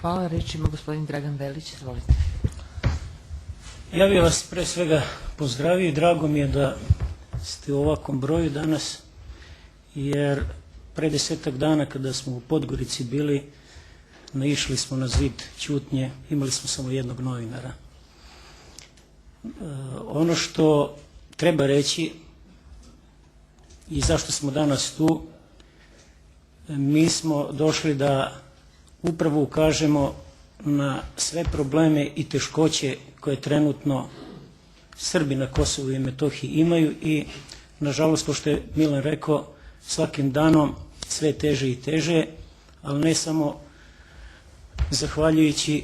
Hvala. Reč ima gospodin Dragan Velić. Izvolite. Ja bih vas pre svega pozdravio i drago mi je da ste u ovakvom broju danas, jer pre 10-ak dana kada smo u Podgorici bili, naišli smo na zid ćutnje, imali smo samo jednog novinara. Ono što treba reći i zašto smo danas tu, mi smo došli da upravo ukažemo na sve probleme i teškoće koje trenutno Srbi na Kosovu i Metohiji imaju i nažalost, kao što je Milan rekao, svakim danom sve teže i teže, ali ne samo zahvaljujući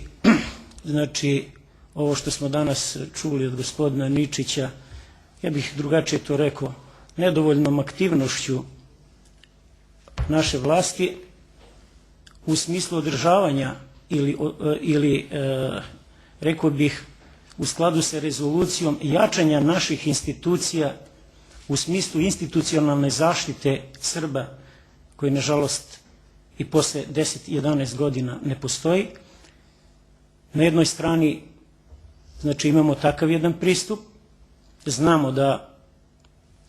ovo što smo danas čuli od gospodina Ničića, ja bih drugačije to rekao, nedovoljnom aktivnošću naše vlasti u smislu održavanja ili rekao bih u skladu sa rezolucijom jačanja naših institucija u smislu institucionalne zaštite Srba koji nažalost i posle 10-11 godina ne postoji. Na jednoj strani imamo takav jedan pristup, znamo da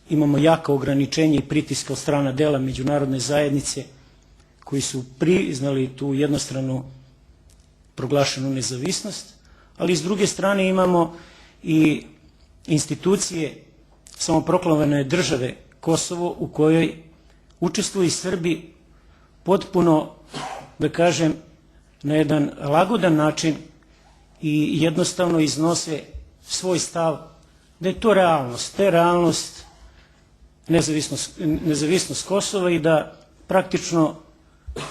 imamo jaka ograničenja i pritiska od strana dela međunarodne zajednice koji su priznali tu jednostranu proglašenu nezavisnost, ali s druge strane imamo i institucije samoproklamovane države Kosovo u kojoj učestvuju i Srbi potpuno, da kažem, na jedan lagodan način i jednostavno iznose svoj stav da je to realnost, da je realnost nezavisnost Kosova i da praktično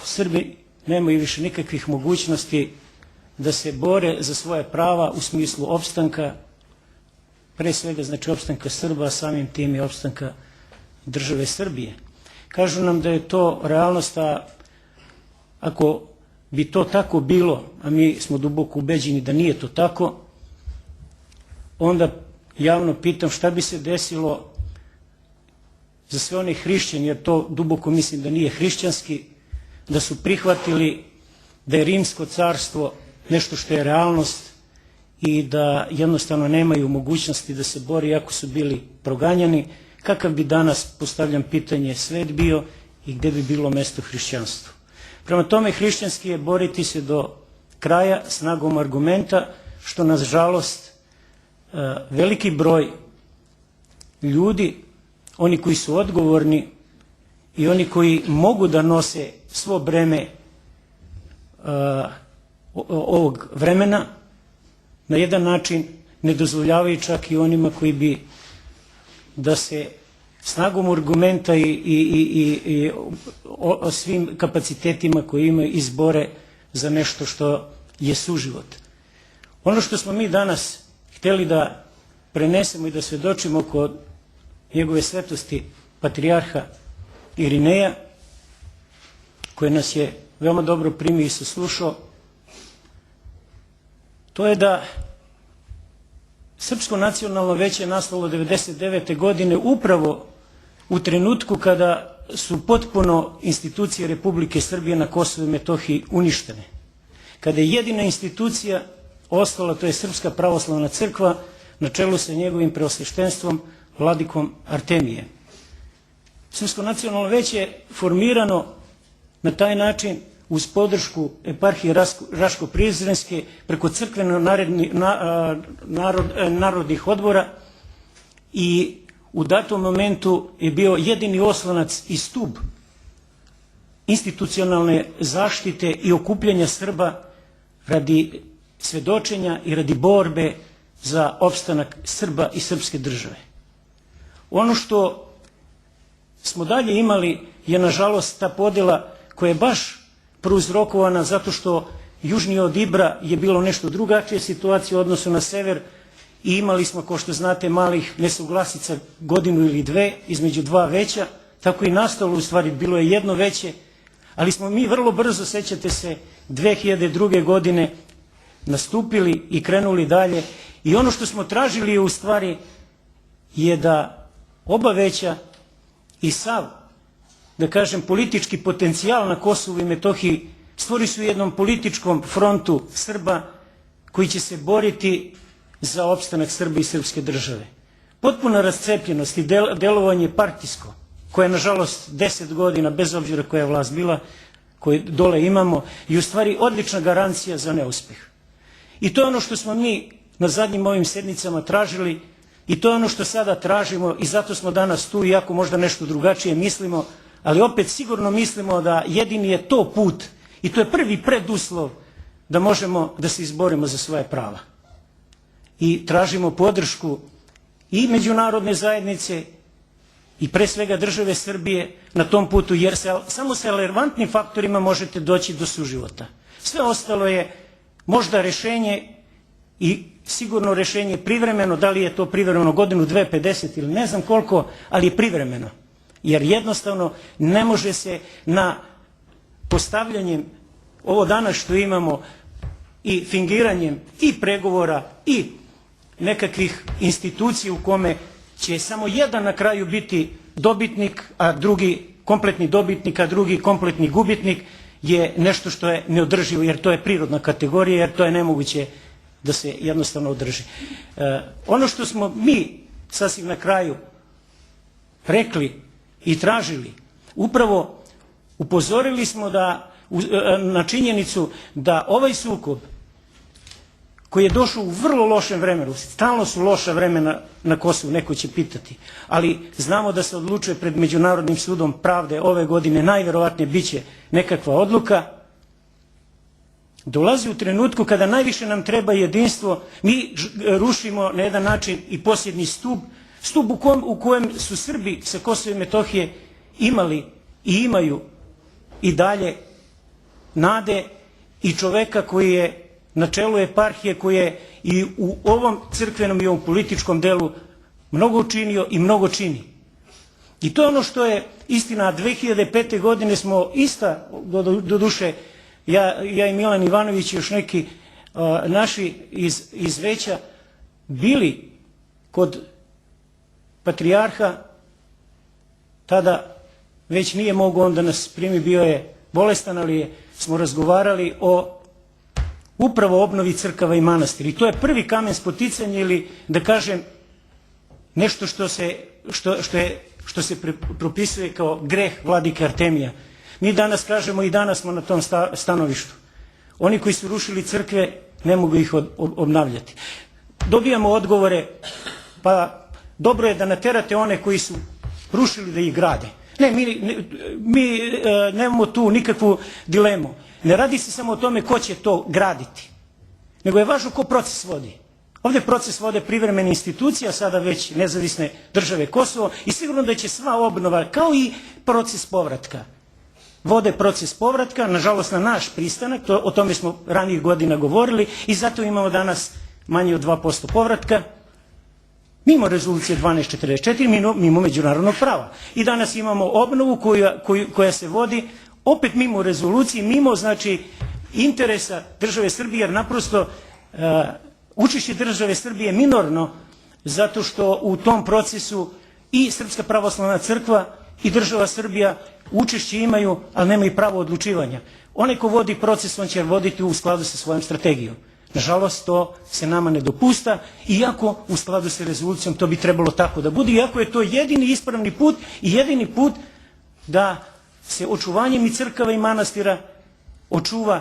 Srbi nemaju više nikakvih mogućnosti da se bore za svoje prava u smislu opstanka, pre svega opstanka Srba, a samim tim i opstanka države Srbije. Kažu nam da je to realnost, a ako bi to tako bilo, a mi smo duboko ubeđeni da nije to tako, onda javno pitam šta bi se desilo za sve one hrišćane, jer to duboko mislim da nije hrišćanski, da su prihvatili da je Rimsko carstvo nešto što je realnost i da jednostavno nemaju mogućnosti da se bori iako su bili proganjani, kakav bi danas, postavljam pitanje, svet bio i gde bi bilo mesto hrišćanstvu. Prema tome, hrišćanski je boriti se do kraja snagom argumenta, što nažalost veliki broj ljudi, oni koji su odgovorni i oni koji mogu da nose svo breme ovog vremena, na jedan način ne dozvoljavaju čak i onima koji bi da se snagom argumenta i svim kapacitetima koje imaju izbore za nešto što je suživot. Ono što smo mi danas hteli da prenesemo i da svedočimo kod njegove svetosti patrijarha Irineja, koji nas je veoma dobro primio i saslušao, to je da Srpsko nacionalno veće je nastalo 1999. godine upravo u trenutku kada su potpuno institucije Republike Srbije na Kosovu i Metohiji uništene. Kada je jedina institucija ostala, to je Srpska pravoslavna crkva, na čelu sa njegovim preosveštenstvom vladikom Artemijem. Srpsko nacionalno veće je formirano na taj način uz podršku eparhije Raško-Prizrenske preko crkveno-narodnih odbora i u datom momentu je bio jedini oslonac i stub institucionalne zaštite i okupljanja Srba radi svedočenja i radi borbe za opstanak Srba i srpske države. Ono što smo dalje imali je nažalost ta podela koja je baš prouzrokovana zato što južnije od Ibra je bilo nešto drugačije situacije u odnosu na sever i imali smo, kao što znate, malih nesuglasica godinu ili dve između dva veća, tako i nastalo u stvari, bilo je jedno veće, ali smo mi vrlo brzo, sećate se, 2002. godine nastupili i krenuli dalje i ono što smo tražili u stvari je da oba veća i sav, da kažem, politički potencijal na Kosovu i Metohiji stvori se u jednom političkom frontu Srba koji će se boriti za opstanak Srba i srpske države. Potpuna rascepljenost i delovanje partijsko, koje nažalost 10 godina, bez obzira koja je vlast bila, koje dole imamo, je u stvari odlična garancija za neuspeh. I to je ono što smo mi na zadnjim ovim sednicama tražili i to je ono što sada tražimo i zato smo danas tu, iako možda nešto drugačije mislimo, ali opet sigurno mislimo da jedini je to put i to je prvi preduslov da možemo da se izborimo za svoje prava. I tražimo podršku i međunarodne zajednice i pre svega države Srbije na tom putu, jer samo sa relevantnim faktorima možete doći do suživota. Sve ostalo je možda rešenje i sigurno rešenje privremeno, da li je to privremeno godinu, 2, 50 ili ne znam koliko, ali je privremeno. Jer jednostavno ne može se na postavljanjem ovo danas što imamo i fingiranjem i pregovora i nekakvih institucija u kome će samo jedan na kraju biti dobitnik, a drugi kompletni dobitnik, a drugi kompletni gubitnik, je nešto što je neodrživo, jer to je prirodna kategorija, jer to je nemoguće da se jednostavno održi. Ono što smo mi sasvim na kraju rekli i tražili, upravo upozorili smo na činjenicu da ovaj sukob koji je došao u vrlo lošem vremenu, stalno su loša vremena na Kosovu, neko će pitati, ali znamo da se odlučuje pred Međunarodnim sudom pravde ove godine, najverovatnije biće nekakva odluka, dolazi u trenutku kada najviše nam treba jedinstvo. Mi rušimo na jedan način i posljednji stub u kojem su Srbi sa Kosova i Metohije imali i imaju i dalje nade i čoveka koji je na čelu eparhije, koji je i u ovom crkvenom i ovom političkom delu mnogo učinio i mnogo čini. I to je ono što je istina. 2005. godine smo ista, doduše, ja i Milan Ivanović i još neki naši iz veća bili kod patrijarha, tada već nije mogao on da nas primi, bio je bolestan, ali smo razgovarali o upravo obnovi crkava i manastira. I to je prvi kamen spoticanja ili da kažem nešto što se propisuje kao greh vladike Artemija. Mi danas kažemo i danas smo na tom stanovištu. Oni koji su rušili crkve ne mogu ih obnavljati. Dobijamo odgovore, pa dobro je da naterate one koji su rušili da ih grade. Ne, mi nemamo tu nikakvu dilemu. Ne radi se samo o tome ko će to graditi, nego je važno ko proces vodi. Ovde proces vode privremene institucije, a sada već nezavisne države Kosovo, i sigurno da će sva obnova, kao i proces povratka, vode proces povratka, nažalost na naš pristanak, o tome smo ranijih godina govorili i zato imamo danas manje od 2% povratka, mimo rezolucije 1244, mimo međunarodnog prava. I danas imamo obnovu koja se vodi opet mimo rezolucije, mimo znači interesa države Srbije, jer naprosto učešće države Srbije je minorno, zato što u tom procesu i Srpska pravoslavna crkva i država Srbija učešće imaju, ali nemaju pravo odlučivanja. Onaj ko vodi proces, on će voditi u skladu sa svojom strategijom. Nažalost, to se nama ne dopušta, iako u skladu sa rezolucijom to bi trebalo tako da bude, iako je to jedini ispravni put i jedini put da se očuvanjem i crkava i manastira očuva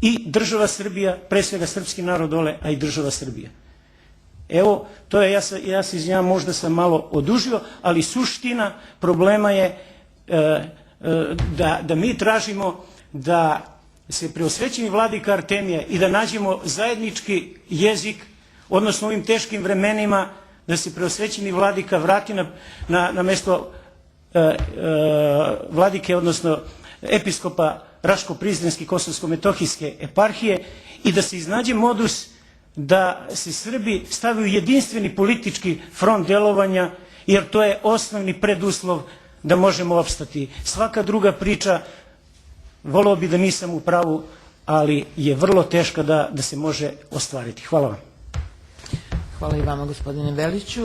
i država Srbija, pre svega srpski narod dole, a i država Srbija. Evo, to je, ja se izvinjam, možda sam malo odužio, ali suština problema je da mi tražimo da se preosvećeni vladika Artemije i da nađemo zajednički jezik, odnosno u ovim teškim vremenima, da se preosvećeni vladika vrati na mesto vladike, odnosno episkopa Raško-Prizrenske Kosovsko-Metohijske eparhije i da se iznađe modus da se Srbi stave u jedinstveni politički front delovanja, jer to je osnovni preduslov da možemo opstati. Svaka druga priča, voleo bi da nisam u pravu, ali je vrlo teška da se može ostvariti. Hvala vam. Hvala i vama, gospodine Veliću.